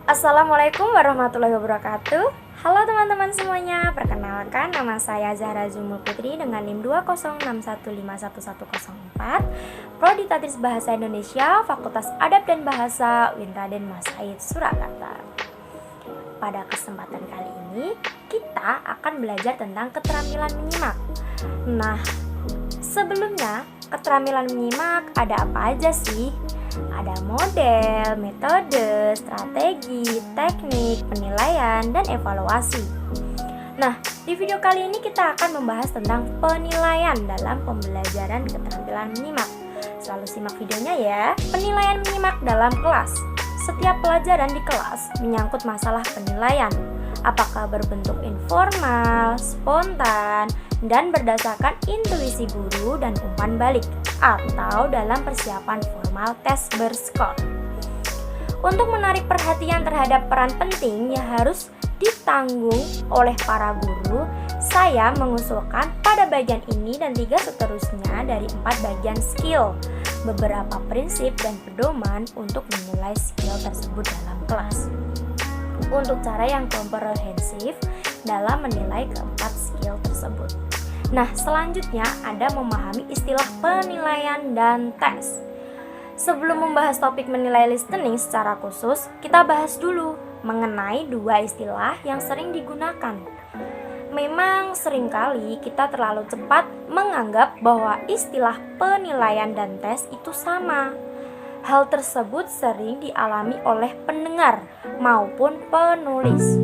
Assalamualaikum warahmatullahi wabarakatuh. Halo teman-teman semuanya, perkenalkan nama saya Zahra Zumul Putri dengan NIM 206151104, Prodi Tadris Bahasa Indonesia, Fakultas Adab dan Bahasa UIN Raden Mas Said, Surakarta. Pada kesempatan kali ini, kita akan belajar tentang keterampilan menyimak. Nah, sebelumnya, keterampilan menyimak ada apa aja sih? Ada model, metode, strategi, teknik, penilaian, dan evaluasi. Nah, di video kali ini kita akan membahas tentang penilaian dalam pembelajaran keterampilan menyimak. Selalu simak videonya ya. Penilaian menyimak dalam kelas. Setiap pelajaran di kelas menyangkut masalah penilaian. Apakah berbentuk informal, spontan, dan berdasarkan intuisi guru dan umpan balik, atau dalam persiapan formal tes berskor. Untuk menarik perhatian terhadap peran penting yang harus ditanggung oleh para guru, saya mengusulkan pada bagian ini dan 3 seterusnya dari 4 bagian skill, beberapa prinsip dan pedoman untuk menilai skill tersebut dalam kelas. Untuk cara yang komprehensif dalam menilai keempat skill tersebut. Nah, selanjutnya ada memahami istilah penilaian dan tes. Sebelum membahas topik menilai listening secara khusus, kita bahas dulu mengenai 2 istilah yang sering digunakan. Memang seringkali kita terlalu cepat menganggap bahwa istilah penilaian dan tes itu sama. Hal tersebut sering dialami oleh pendengar maupun penulis.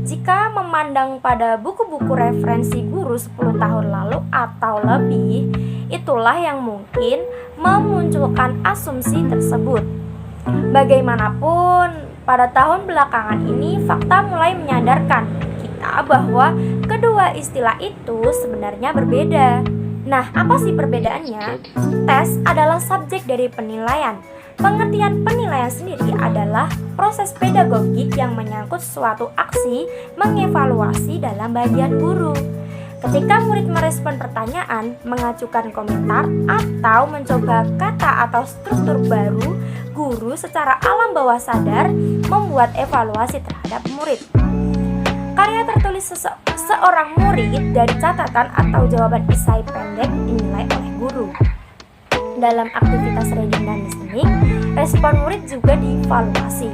Jika memandang pada buku-buku referensi guru 10 tahun lalu atau lebih, itulah yang mungkin memunculkan asumsi tersebut. Bagaimanapun, pada tahun belakangan ini fakta mulai menyadarkan kita bahwa kedua istilah itu sebenarnya berbeda. Nah, apa sih perbedaannya? Tes adalah subjek dari penilaian. Pengertian penilaian sendiri adalah proses pedagogik yang menyangkut suatu aksi mengevaluasi dalam bagian guru. Ketika murid merespon pertanyaan, mengajukan komentar, atau mencoba kata atau struktur baru, guru secara alam bawah sadar membuat evaluasi terhadap murid. Karya tertulis seorang murid dari catatan atau jawaban esai pendek dinilai oleh guru. Dalam aktivitas reading dan listening, respon murid juga dievaluasi.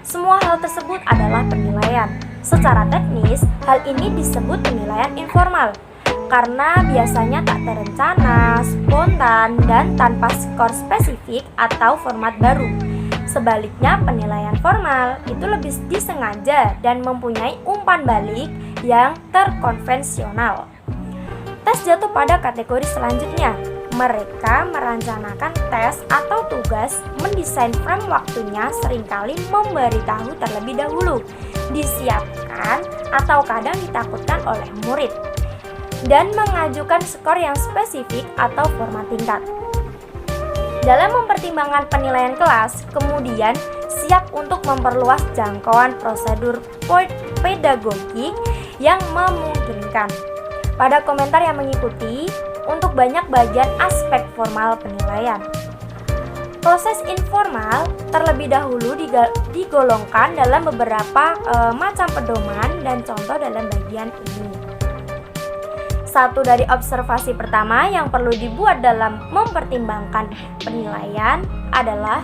Semua hal tersebut adalah penilaian. Secara teknis, hal ini disebut penilaian informal karena biasanya tak terencana, spontan, dan tanpa skor spesifik atau format baru. Sebaliknya, penilaian formal itu lebih disengaja dan mempunyai umpan balik yang terkonvensional. Tes jatuh pada kategori selanjutnya. Mereka merencanakan tes atau tugas, mendesain frame waktunya, seringkali memberitahu terlebih dahulu, disiapkan atau kadang ditakutkan oleh murid, dan mengajukan skor yang spesifik atau format tingkat. Dalam mempertimbangkan penilaian kelas, kemudian siap untuk memperluas jangkauan prosedur pedagogik yang memungkinkan. Pada komentar yang mengikuti, untuk banyak bagian aspek formal penilaian. Proses informal terlebih dahulu digolongkan dalam beberapa macam pedoman dan contoh dalam bagian ini. Satu dari observasi pertama yang perlu dibuat dalam mempertimbangkan penilaian adalah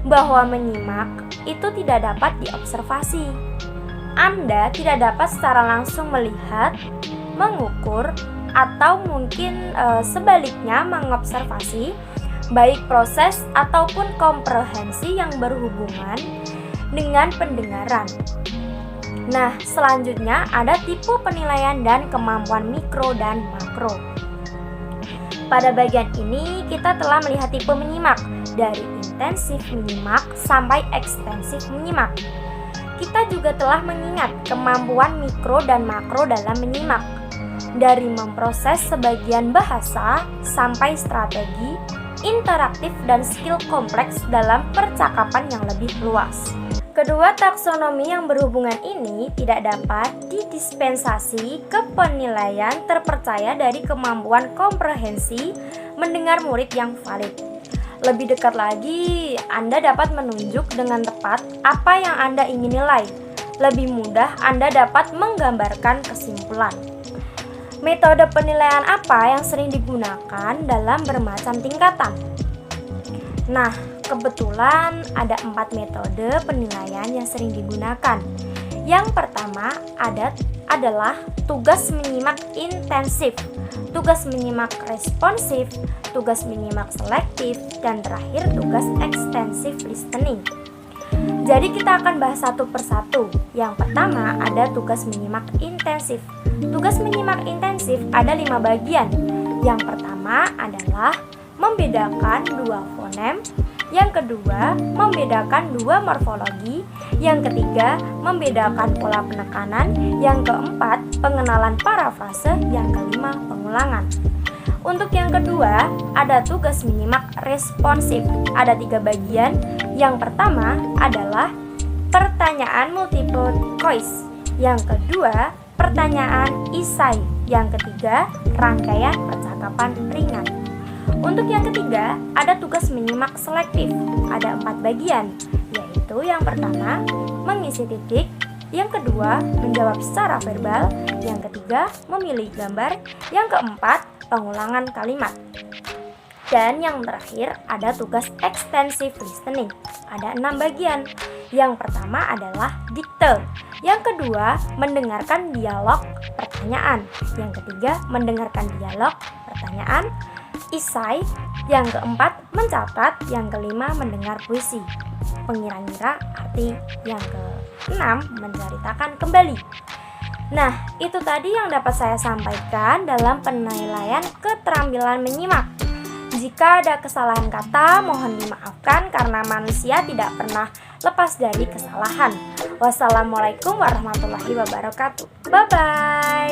bahwa menyimak itu tidak dapat diobservasi. Anda tidak dapat secara langsung melihat, mengukur, atau mungkin sebaliknya mengobservasi baik proses ataupun komprehensi yang berhubungan dengan pendengaran. Nah, selanjutnya ada tipe penilaian dan kemampuan mikro dan makro. Pada bagian ini kita telah melihat tipe menyimak dari intensif menyimak sampai ekstensif menyimak. Kita juga telah mengingat kemampuan mikro dan makro dalam menyimak, dari memproses sebagian bahasa sampai strategi, interaktif, dan skill kompleks dalam percakapan yang lebih luas. Kedua taksonomi yang berhubungan ini tidak dapat didispensasi ke penilaian terpercaya dari kemampuan komprehensi mendengar murid yang valid. Lebih dekat lagi, Anda dapat menunjuk dengan tepat apa yang Anda ingin nilai. Lebih mudah Anda dapat menggambarkan kesimpulan. Metode penilaian apa yang sering digunakan dalam bermacam tingkatan? Nah, kebetulan ada 4 metode penilaian yang sering digunakan. Yang pertama adalah tugas menyimak intensif, tugas menyimak responsif, tugas menyimak selektif, dan terakhir tugas extensive listening. Jadi kita akan bahas satu persatu. Yang pertama ada tugas menyimak intensif. Tugas menyimak intensif ada 5 bagian. Yang pertama adalah membedakan 2 fonem. Yang kedua, membedakan 2 morfologi. Yang ketiga, membedakan pola penekanan. Yang keempat, pengenalan parafrase. Yang kelima, pengulangan. Untuk yang kedua, ada tugas menyimak responsif. Ada 3 bagian. Yang pertama adalah pertanyaan multiple choice. Yang kedua, pertanyaan esai. Yang ketiga, rangkaian percakapan ringan. Untuk yang ketiga, ada tugas menyimak selektif. Ada 4 bagian, yaitu yang pertama, mengisi titik. Yang kedua, menjawab secara verbal. Yang ketiga, memilih gambar. Yang keempat, pengulangan kalimat. Dan yang terakhir, ada tugas extensive listening. Ada 6 bagian. Yang pertama adalah dikte. Yang kedua, mendengarkan dialog pertanyaan. Yang ketiga, mendengarkan dialog pertanyaan. Esai. Yang keempat, mencatat. Yang kelima, mendengar puisi. Pengira-ngira arti. Yang keenam, menceritakan kembali. Nah, itu tadi yang dapat saya sampaikan dalam penilaian keterampilan menyimak. Jika ada kesalahan kata, mohon dimaafkan karena manusia tidak pernah lepas dari kesalahan. Wassalamualaikum warahmatullahi wabarakatuh. Bye-bye.